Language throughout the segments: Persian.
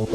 شکر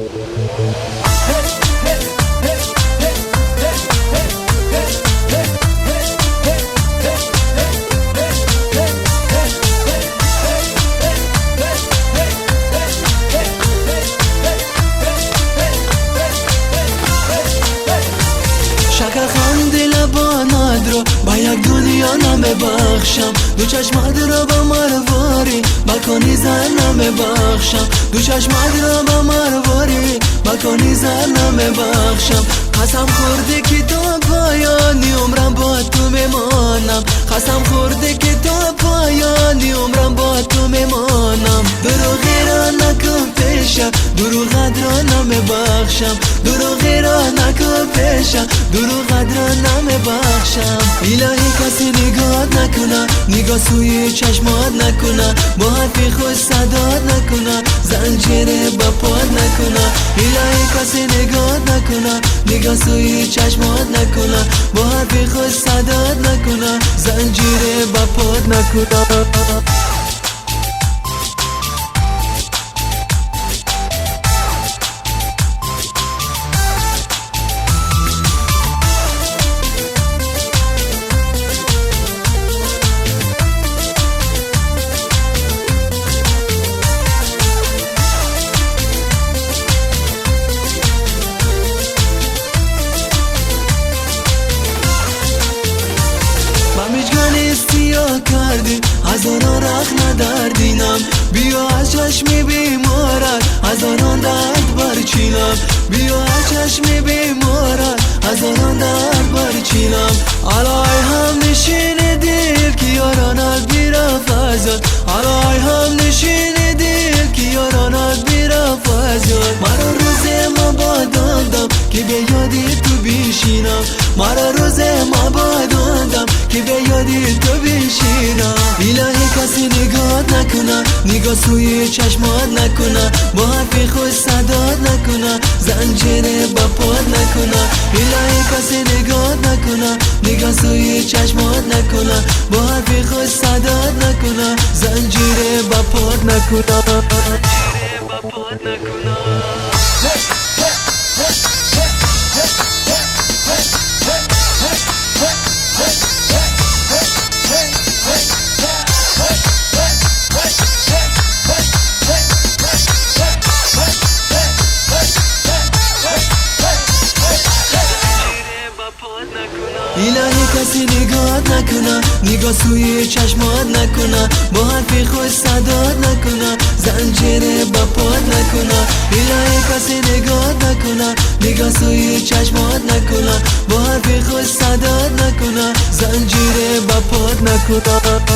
خنده لبانت رو با یک دنیا نمیبخشم، دو چشمت رو با مرواری بکنی زر نمیبخشم، دو چشمت رو با مرواری بکنی زر نمیبخشم. قسم خورده که تا پایانی عمرم با تو میمانم، قسم خورده که تا پایانی عمرم با تو میمانم. دروغی را نکن پیشم، دروغت را نمیبخشم، دروغی را نکن پیشم، دروغت را نمیبخشم. الهی کسی نگات نکنه، نگاه سوی چشمات نکنه، با حرفی خوش صدات نکنه، زنجیر با پات نکنه. الهی کسی نگات نکنه، نگاه سوی چشمات نکنه، با حرفی خوش صدات نکنه، زنجیر با پات نکنه. کردی هزاران رخ ندردینم، بیا از چشم بیمارت هزاران درد برچینم، بیا از چشم بیمارت هزاران درد برچینم. علای هم نشین دل که یارانت بیرا فزد، علای هم نشین دل که یارانت بیرا فزد. مرا روز ما باداندم که به یادی تو بیشینم، مرا روز ما باداندم که به یادی تو بیشینم. الهی کسی نگات نکنه، نگاه سوی چشمات نکنه، با حرفی خوش صدات نکنه، زنجیر با پات نکنه. الهی کسی نگات نکنه، نگاه سوی چشمات نکنه، با حرفی خوش صدات نکنه، زنجیر با پات نکنه، زنجیر با پات نکنه. الهی کسی نگات نکنه، نگاه سوی چشمات نکنه، با حرفی خوش صدات نکنه، زنجیر با پات نکنه. الهی کسی نگات نکنه، نگاه سوی چشمات نکنه، با حرفی خوش صدات نکنه، زنجیر با پات نکنه.